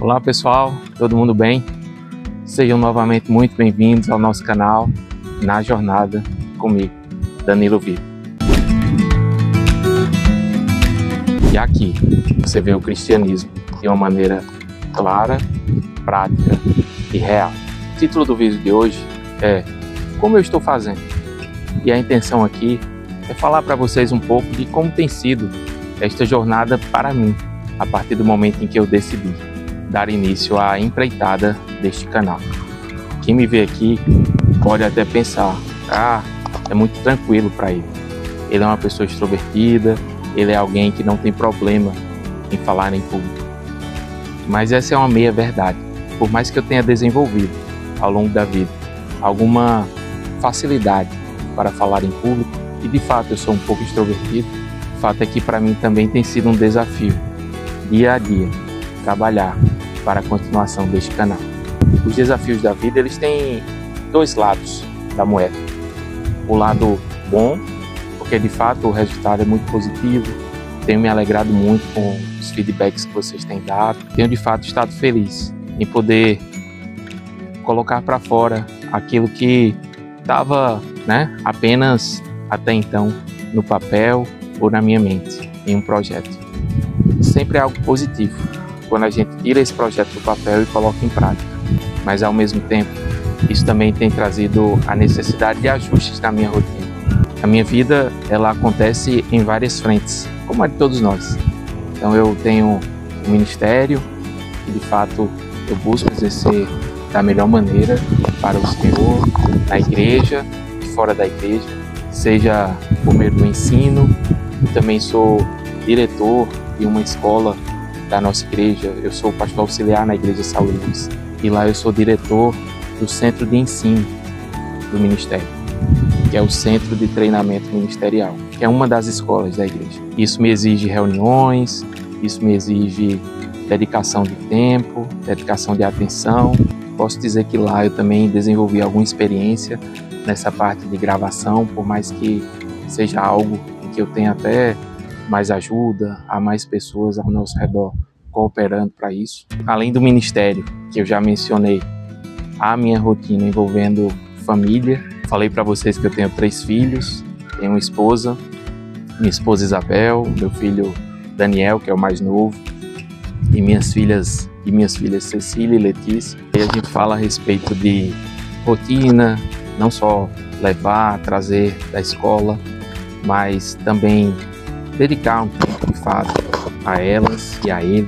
Olá pessoal, todo mundo bem? Sejam novamente muito bem-vindos ao nosso canal Na Jornada comigo, Danilo Vitor. E aqui você vê o cristianismo de uma maneira clara, prática e real. O título do vídeo de hoje é Como eu estou fazendo? E a intenção aqui é falar para vocês um pouco de como tem sido esta jornada para mim, a partir do momento em que eu decidi dar início à empreitada deste canal. Quem me vê aqui pode até pensar, é muito tranquilo para ele. Ele é uma pessoa extrovertida, ele é alguém que não tem problema em falar em público. Mas essa é uma meia verdade. Por mais que eu tenha desenvolvido ao longo da vida alguma facilidade para falar em público, e de fato eu sou um pouco extrovertido, o fato é que para mim também tem sido um desafio, dia a dia, trabalhar para a continuação deste canal. Os desafios da vida, eles têm dois lados da moeda. O lado bom, porque de fato o resultado é muito positivo, tenho me alegrado muito com os feedbacks que vocês têm dado, tenho de fato estado feliz em poder colocar para fora aquilo que estava, apenas até então no papel ou na minha mente, em um projeto. Sempre é algo positivo quando a gente tira esse projeto do papel e coloca em prática, mas ao mesmo tempo isso também tem trazido a necessidade de ajustes na minha rotina. A minha vida, ela acontece em várias frentes, como a de todos nós. Então eu tenho um ministério que de fato eu busco exercer da melhor maneira para o Senhor, na igreja e fora da igreja, seja por meio do ensino. Eu também sou diretor de uma escola da nossa igreja, eu sou pastor auxiliar na igreja Saulo Luz, e lá eu sou diretor do centro de ensino do ministério, que é o centro de treinamento ministerial, que é uma das escolas da igreja. Isso me exige reuniões, isso me exige dedicação de tempo, dedicação de atenção. Posso dizer que lá eu também desenvolvi alguma experiência nessa parte de gravação, por mais que seja algo em que eu tenha até mais ajuda, há mais pessoas ao nosso redor cooperando para isso. Além do ministério, que eu já mencionei, a minha rotina envolvendo família. Falei para vocês que eu tenho 3 filhos, tenho uma esposa, minha esposa Isabel, meu filho Daniel, que é o mais novo, e minhas filhas Cecília e Letícia. E a gente fala a respeito de rotina, não só levar, trazer da escola, mas também dedicar um tempo de fato a elas e a ele,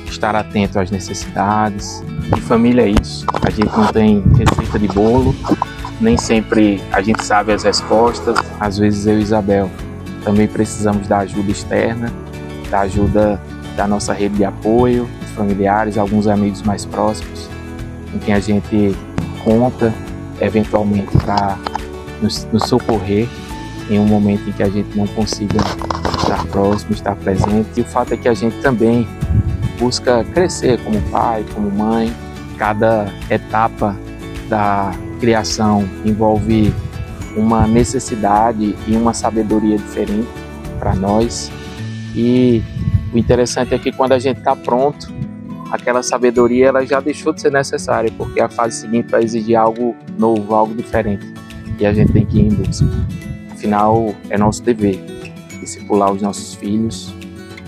estar atento às necessidades. De família é isso, a gente não tem receita de bolo, nem sempre a gente sabe as respostas. Às vezes eu e Isabel também precisamos da ajuda externa, da ajuda da nossa rede de apoio, dos familiares, alguns amigos mais próximos, com quem a gente conta eventualmente para nos socorrer em um momento em que a gente não consiga estar próximo, estar presente. E o fato é que a gente também busca crescer como pai, como mãe. Cada etapa da criação envolve uma necessidade e uma sabedoria diferente para nós. E o interessante é que quando a gente está pronto, aquela sabedoria ela já deixou de ser necessária, porque a fase seguinte vai exigir algo novo, algo diferente, e a gente tem que ir em busca. Afinal, é nosso dever discipular os nossos filhos,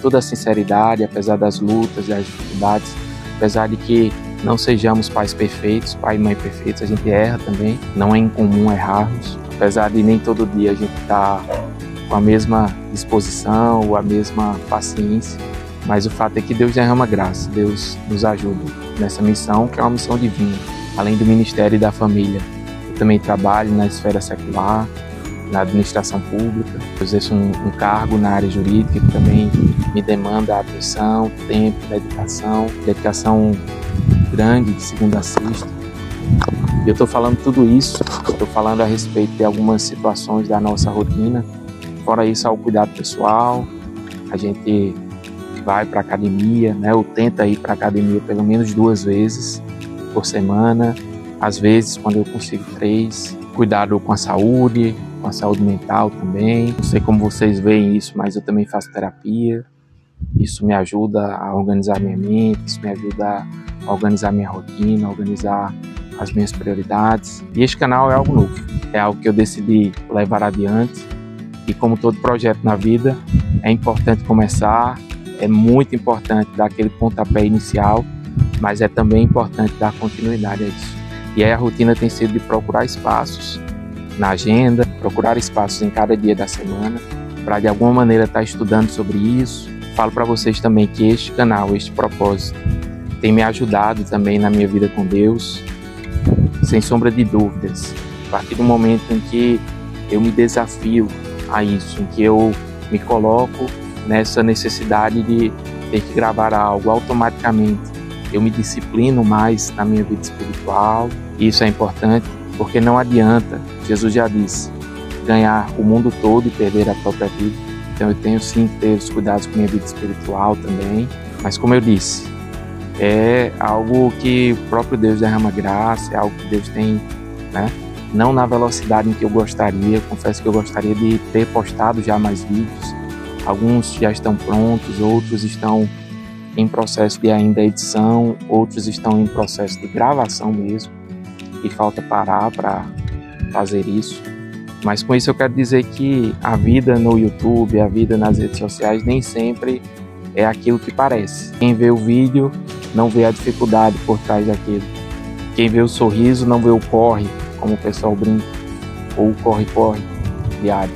toda a sinceridade, apesar das lutas e das dificuldades, apesar de que não sejamos pais perfeitos, pai e mãe perfeitos, a gente erra também, não é incomum errarmos, apesar de nem todo dia a gente estar com a mesma disposição ou a mesma paciência, mas o fato é que Deus derrama graça, Deus nos ajuda nessa missão, que é uma missão divina. Além do ministério e da família, eu também trabalho na esfera secular, na administração pública, eu exerço um cargo na área jurídica que também me demanda atenção, tempo, dedicação grande de segunda a sexta. E eu estou falando tudo isso, estou falando a respeito de algumas situações da nossa rotina. Fora isso, há o cuidado pessoal, a gente vai para a academia, ou tenta ir para a academia pelo menos 2 vezes por semana, às vezes quando eu consigo 3, cuidado com a saúde mental também. Não sei como vocês veem isso, mas eu também faço terapia. Isso me ajuda a organizar minha mente, isso me ajuda a organizar minha rotina, a organizar as minhas prioridades. E este canal é algo novo, é algo que eu decidi levar adiante. E como todo projeto na vida, é importante começar, é muito importante dar aquele pontapé inicial, mas é também importante dar continuidade a isso. E aí a rotina tem sido de procurar espaços na agenda, procurar espaços em cada dia da semana, para de alguma maneira estar estudando sobre isso. Falo para vocês também que este canal, este propósito, tem me ajudado também na minha vida com Deus, sem sombra de dúvidas. A partir do momento em que eu me desafio a isso, em que eu me coloco nessa necessidade de ter que gravar algo, automaticamente eu me disciplino mais na minha vida espiritual. E isso é importante, porque não adianta, Jesus já disse, ganhar o mundo todo e perder a própria vida. Então eu tenho sim que ter os cuidados com a minha vida espiritual também, mas como eu disse, é algo que o próprio Deus derrama graça, é algo que Deus tem, né? Não na velocidade em que eu gostaria. Confesso que eu gostaria de ter postado já mais vídeos. Alguns já estão prontos, outros estão em processo de ainda edição, outros estão em processo de gravação mesmo, e falta parar para fazer isso. Mas com isso eu quero dizer que a vida no YouTube, a vida nas redes sociais nem sempre é aquilo que parece. Quem vê o vídeo não vê a dificuldade por trás daquilo. Quem vê o sorriso não vê o corre, como o pessoal brinca, ou o corre-corre diário.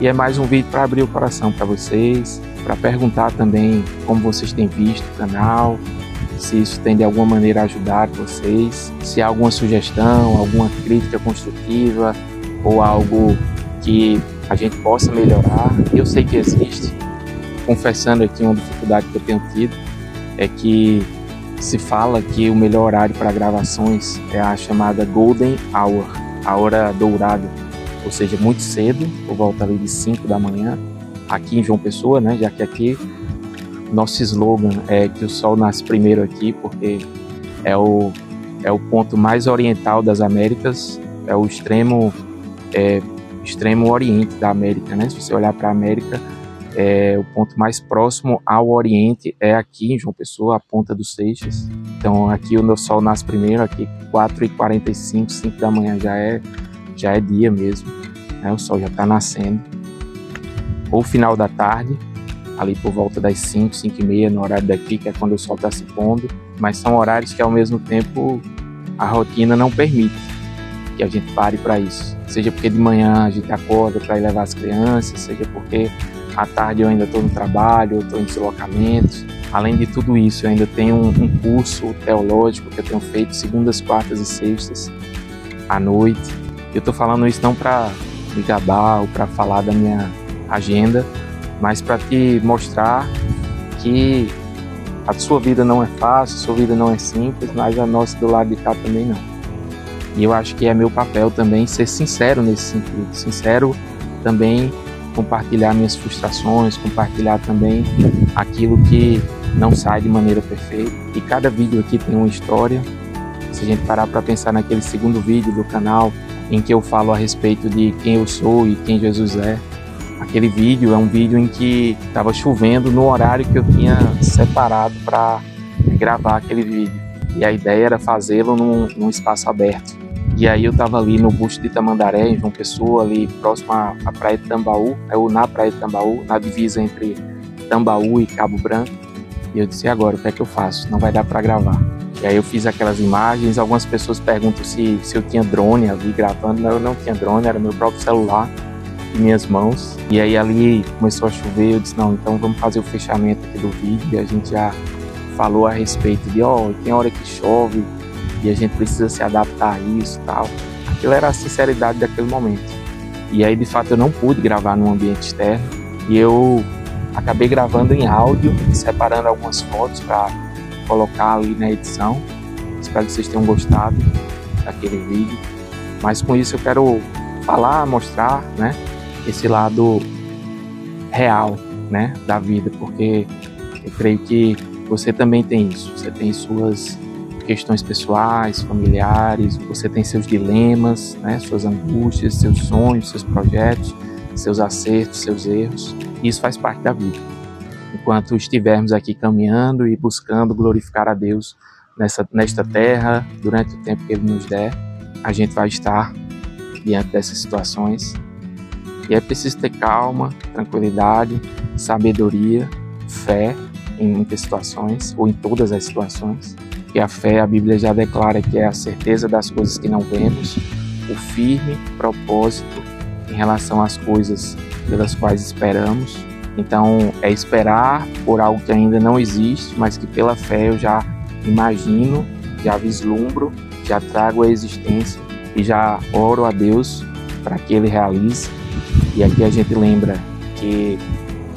E é mais um vídeo para abrir o coração para vocês, para perguntar também como vocês têm visto o canal, se isso tem de alguma maneira ajudado vocês, se há alguma sugestão, alguma crítica construtiva ou algo que a gente possa melhorar. Eu sei que existe. Confessando aqui uma dificuldade que eu tenho tido, é que se fala que o melhor horário para gravações é a chamada Golden Hour, a hora dourada, ou seja, muito cedo, por volta ali de 5 da manhã, aqui em João Pessoa, né? Já que aqui nosso slogan é que o sol nasce primeiro aqui, porque é o ponto mais oriental das Américas, é o extremo oriente da América, né? Se você olhar para a América, o ponto mais próximo ao Oriente é aqui em João Pessoa, a Ponta dos Seixas. Então aqui o meu sol nasce primeiro, aqui 4h45, 5 da manhã já é dia mesmo, né? O sol já está nascendo. Ou final da tarde, ali por volta das 5, 5h30 no horário daqui, que é quando o sol está se pondo. Mas são horários que ao mesmo tempo a rotina não permite que a gente pare para isso. Seja porque de manhã a gente acorda para ir levar as crianças, seja porque à tarde eu ainda estou no trabalho, eu estou em deslocamentos. Além de tudo isso, eu ainda tenho um curso teológico que eu tenho feito segundas, quartas e sextas à noite. Eu estou falando isso não para me gabar ou para falar da minha agenda, mas para te mostrar que a sua vida não é fácil, a sua vida não é simples, mas a nossa do lado de cá também não. E eu acho que é meu papel também ser sincero nesse sentido, sincero também, compartilhar minhas frustrações, compartilhar também aquilo que não sai de maneira perfeita. E cada vídeo aqui tem uma história. Se a gente parar para pensar naquele segundo vídeo do canal, em que eu falo a respeito de quem eu sou e quem Jesus é, aquele vídeo é um vídeo em que estava chovendo no horário que eu tinha separado para gravar aquele vídeo. E a ideia era fazê-lo num espaço aberto. E aí eu estava ali no busto de Tamandaré, em João Pessoa, ali próximo à Praia de Tambaú, na Praia de Tambaú, na divisa entre Tambaú e Cabo Branco. E eu disse, e agora, o que é que eu faço? Não vai dar para gravar. E aí eu fiz aquelas imagens. Algumas pessoas perguntam se eu tinha drone ali gravando. Não, eu não tinha drone, era meu próprio celular em minhas mãos. E aí ali começou a chover, eu disse, não, então vamos fazer o fechamento aqui do vídeo. E a gente já falou a respeito de, tem hora que chove e a gente precisa se adaptar a isso e tal. Aquilo era a sinceridade daquele momento. E aí, de fato, eu não pude gravar num ambiente externo. E eu acabei gravando em áudio, separando algumas fotos para colocar ali na edição. Espero que vocês tenham gostado daquele vídeo. Mas com isso eu quero falar, mostrar, né, esse lado real, né, da vida. Porque eu creio que você também tem isso. Você tem suas questões pessoais, familiares, você tem seus dilemas, né, suas angústias, seus sonhos, seus projetos, seus acertos, seus erros. Isso faz parte da vida. enquanto estivermos aqui caminhando e buscando glorificar a Deus nesta terra, durante o tempo que Ele nos der, a gente vai estar diante dessas situações. E é preciso ter calma, tranquilidade, sabedoria, fé em muitas situações, ou em todas as situações. E a fé, a Bíblia já declara que é a certeza das coisas que não vemos, o firme propósito em relação às coisas pelas quais esperamos. Então, é esperar por algo que ainda não existe, mas que pela fé eu já imagino, já vislumbro, já trago à existência e já oro a Deus para que Ele realize. E aqui a gente lembra que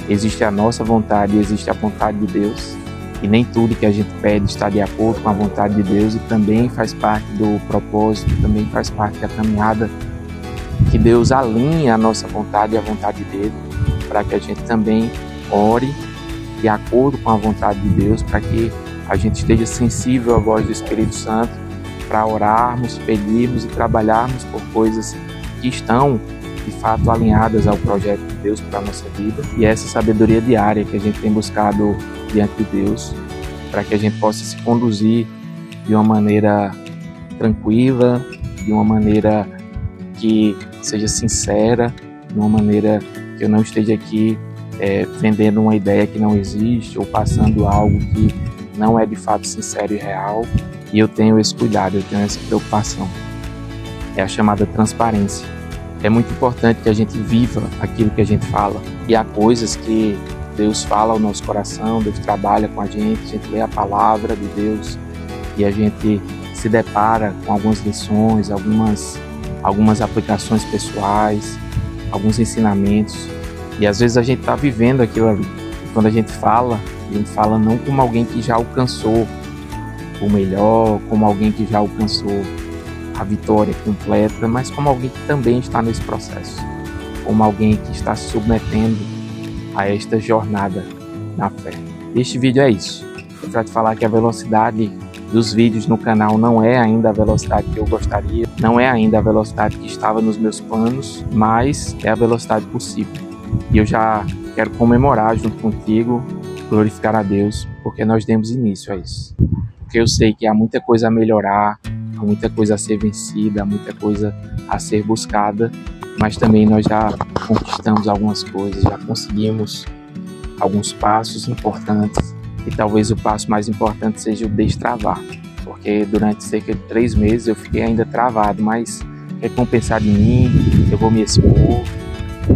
existe a nossa vontade e existe a vontade de Deus. E nem tudo que a gente pede está de acordo com a vontade de Deus, e também faz parte do propósito, também faz parte da caminhada que Deus alinha a nossa vontade e a vontade dele, para que a gente também ore de acordo com a vontade de Deus, para que a gente esteja sensível à voz do Espírito Santo, para orarmos, pedirmos e trabalharmos por coisas que estão de fato alinhadas ao projeto de Deus para a nossa vida. E essa sabedoria diária que a gente tem buscado diante de Deus, para que a gente possa se conduzir de uma maneira tranquila, de uma maneira que seja sincera, de uma maneira que eu não esteja aqui vendendo uma ideia que não existe ou passando algo que não é de fato sincero e real. E eu tenho esse cuidado, eu tenho essa preocupação. É a chamada transparência. É muito importante que a gente viva aquilo que a gente fala. E há coisas que Deus fala ao nosso coração, Deus trabalha com a gente lê a palavra de Deus e a gente se depara com algumas lições, algumas aplicações pessoais, alguns ensinamentos. E às vezes a gente está vivendo aquilo ali. E quando a gente fala não como alguém que já alcançou o melhor, como alguém que já alcançou a vitória completa, mas como alguém que também está nesse processo, como alguém que está se submetendo a esta jornada na fé. Este vídeo é isso. Eu quero te falar que a velocidade dos vídeos no canal não é ainda a velocidade que eu gostaria, não é ainda a velocidade que estava nos meus planos, mas é a velocidade possível. E eu já quero comemorar junto contigo, glorificar a Deus, porque nós demos início a isso. Porque eu sei que há muita coisa a melhorar, há muita coisa a ser vencida, há muita coisa a ser buscada, mas também nós já conquistamos algumas coisas, já conseguimos alguns passos importantes, e talvez o passo mais importante seja o destravar, porque durante cerca de 3 meses eu fiquei ainda travado, mas o que é que vão pensar de mim? Eu vou me expor?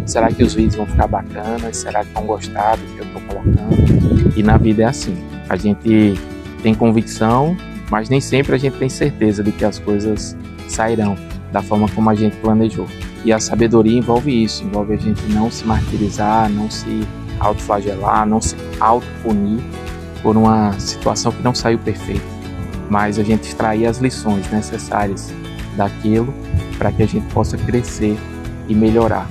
Será que os vídeos vão ficar bacanas? Será que vão gostar do que eu estou colocando? E na vida é assim, a gente tem convicção, mas nem sempre a gente tem certeza de que as coisas sairão da forma como a gente planejou. E a sabedoria envolve isso, envolve a gente não se martirizar, não se autoflagelar, não se autopunir por uma situação que não saiu perfeita, mas a gente extrair as lições necessárias daquilo para que a gente possa crescer e melhorar,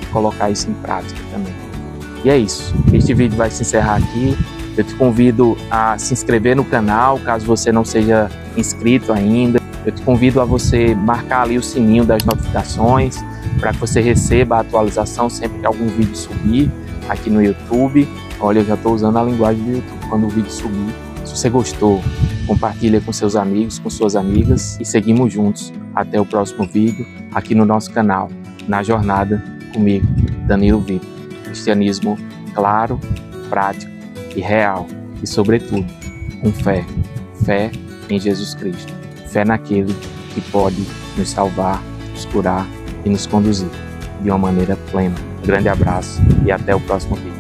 e colocar isso em prática também. E é isso, este vídeo vai se encerrar aqui. Eu te convido a se inscrever no canal, caso você não seja inscrito ainda. Eu te convido a você marcar ali o sininho das notificações, para que você receba a atualização sempre que algum vídeo subir aqui no YouTube. Olha, eu já estou usando a linguagem do YouTube. Quando o vídeo subir, se você gostou, compartilha com seus amigos, com suas amigas, e seguimos juntos até o próximo vídeo aqui no nosso canal, na jornada comigo, Danilo Vitor. Cristianismo claro, prático e real, e sobretudo com fé em Jesus Cristo, fé naquele que pode nos salvar, nos curar e nos conduzir de uma maneira plena. Um grande abraço e até o próximo vídeo.